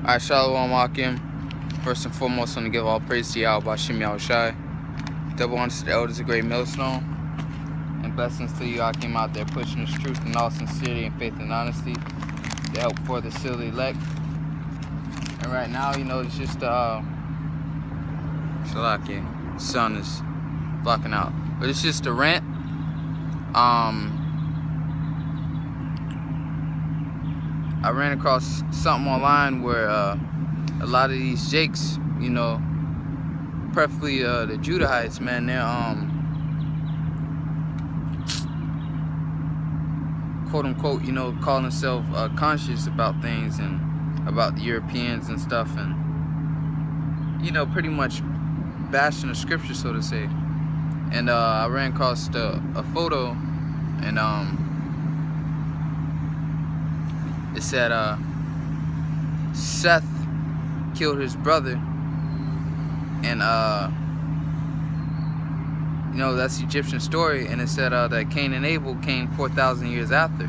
Alright, Shalom Akim. First and foremost, I want to give all praise to Yahweh Bashim Yahushai. Double honors to the elders of Great Millstone. And blessings to you, Akim, out there pushing this truth in all sincerity and faith and honesty to help for the seal elect. And right now, it's just Shalaki. Sun is blocking out. But it's just a rant. I ran across something online where a lot of these jakes, preferably the Judahites, man, they're quote unquote, calling themselves conscious about things and about the Europeans and stuff, and pretty much bashing the scripture, so to say. And I ran across a photo, and it said Seth killed his brother, and that's the Egyptian story, and it said that Cain and Abel came 4,000 years after.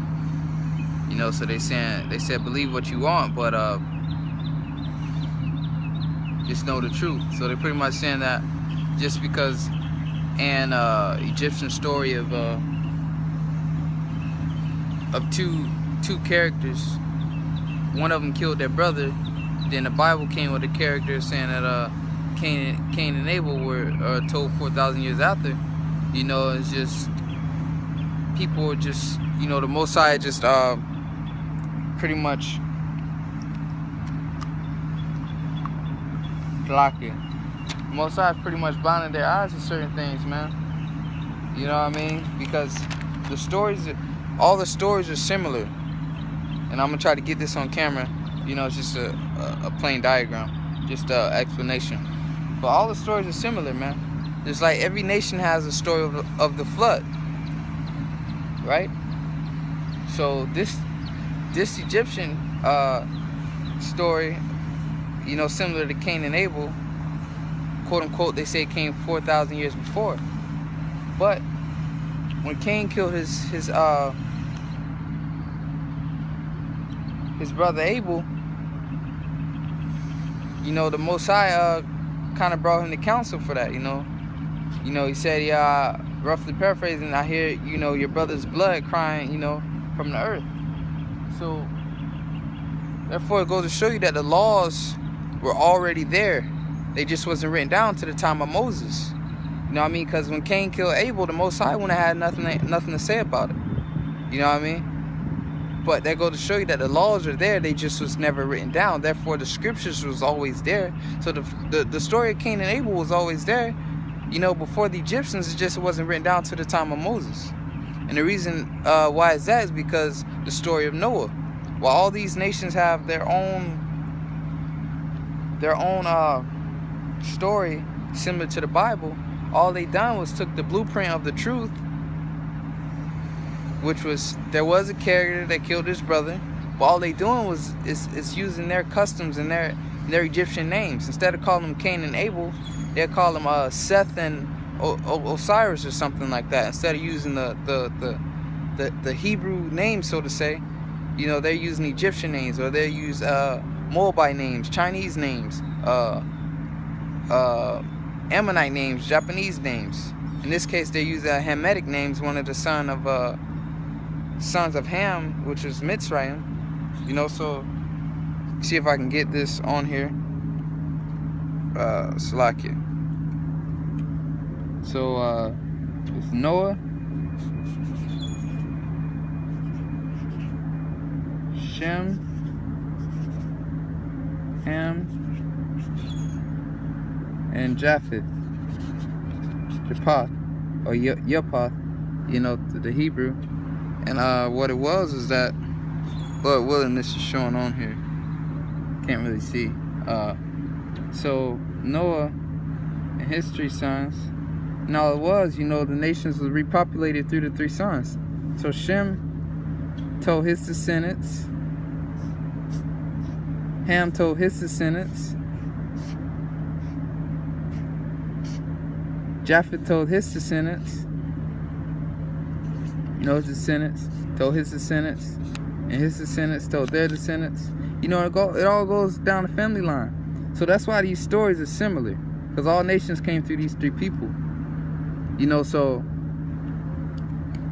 So they said believe what you want, but just know the truth. So they're pretty much saying that just because an Egyptian story of two characters, one of them killed their brother, then the Bible came with a character saying that Cain and Abel were told 4,000 years after. It's just people are just, the Most High just pretty much blocking. Most High pretty much blinding their eyes to certain things, man. You know what I mean? Because all the stories are similar. And I'm gonna try to get this on camera. It's just a plain diagram, just an explanation. But all the stories are similar, man. Just like every nation has a story of the flood, right? So this Egyptian story, similar to Cain and Abel, quote unquote, they say came 4,000 years before. But when Cain killed his brother Abel, the Most High kind of brought him to counsel for that. He said, roughly paraphrasing, I hear your brother's blood crying from the earth. So therefore it goes to show you that the laws were already there. They just wasn't written down to the time of Moses. You know what I mean? Because when Cain killed Abel, the Most High wouldn't have had nothing to say about it. You know what I mean? But that goes to show you that the laws are there, they just was never written down. Therefore, the scriptures was always there. So the story of Cain and Abel was always there, before the Egyptians. It just wasn't written down to the time of Moses. And the reason why is that is because the story of Noah. While all these nations have their own story similar to the Bible, all they done was took the blueprint of the truth, which was there was a character that killed his brother, but all they doing is using their customs and their Egyptian names. Instead of calling them Cain and Abel, they'll call them Seth and Osiris or something like that. Instead of using the Hebrew name, so to say, they're using Egyptian names, or they use Moabite names, Chinese names, Ammonite names, Japanese names. In this case, they use Hamitic names, one of the sons of Ham, which was Mitzrayim. So see if I can get this on here. Salakia. So it's Noah, Shem, Ham, and Japheth. Japheth, or Japheth, the Hebrew. And what it was is that, Lord willing, this is showing on here. Can't really see. So Noah and his 3 sons, and all it was, the nations was repopulated through the 3 sons. So Shem told his descendants, Ham told his descendants, Japheth told his descendants, his descendants told his descendants, and his descendants told their descendants. You know, it all goes down the family line. So that's why these stories are similar, because all nations came through these three people. You know, so,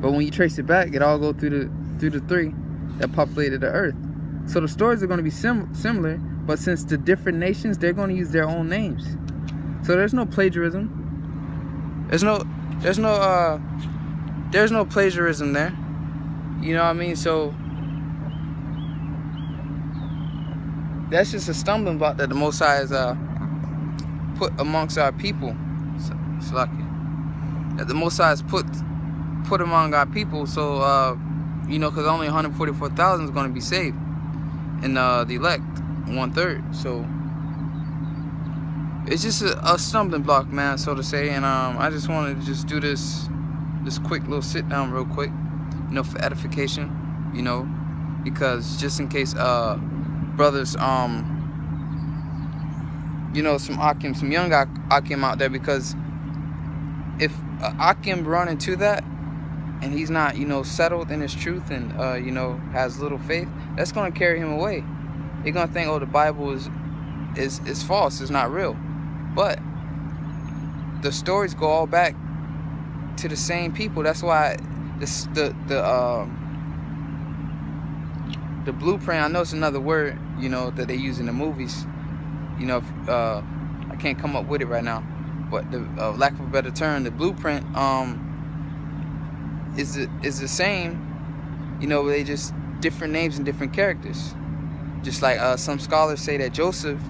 but when you trace it back, it all goes through the three that populated the earth. So the stories are going to be similar, but since the different nations, they're going to use their own names. So there's no plagiarism. There's no plagiarism there. You know what I mean? So that's just a stumbling block that the Most High has put amongst our people. That the Most High has put among our people. So you know, because only 144,000 is going to be saved, and the elect 1/3. So it's just a stumbling block, man, so to say. And I just wanted to just do this quick little sit down real quick, you know, for edification, you know, because just in case brothers you know, some young Akim out there, because if Akim run into that and he's not, you know, settled in his truth and you know, has little faith, that's going to carry him away. They're going to think, oh, the Bible is false, it's not real. But the stories go all back to the same people. That's why the blueprint, I know it's another word, you know, that they use in the movies. You know, I can't come up with it right now, but the lack of a better term, the blueprint is the same. You know, they just different names and different characters. Just like some scholars say that Joseph,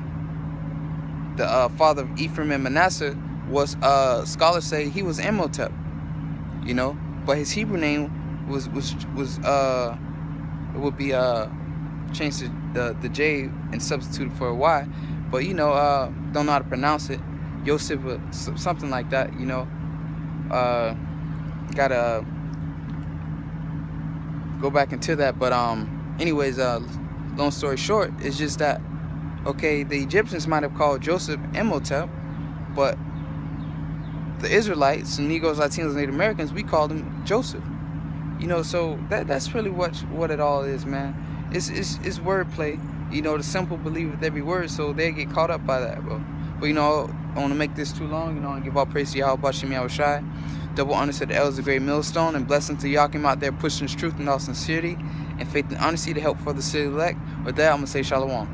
the father of Ephraim and Manasseh, was scholars say he was Imhotep. You know, but his Hebrew name was it would be changed to the J and substituted for a Y. But you know, don't know how to pronounce it. Yosef, something like that. You know, gotta go back into that. But anyways, long story short, it's just that, okay, the Egyptians might have called Joseph Imhotep, but the Israelites, Negroes, Latinos, Native Americans, we called him Joseph. You know, so that's really what it all is, man. It's wordplay. You know, the simple believe with every word, so they get caught up by that, bro. But you know, I want to make this too long. You know, I give all praise to Yahweh Bashim Yahushai. Double honor to the elders of the great millstone, and blessing to Yakim out there pushing his truth in all sincerity and faith and honesty to help further city elect. With that, I'm gonna say Shalom.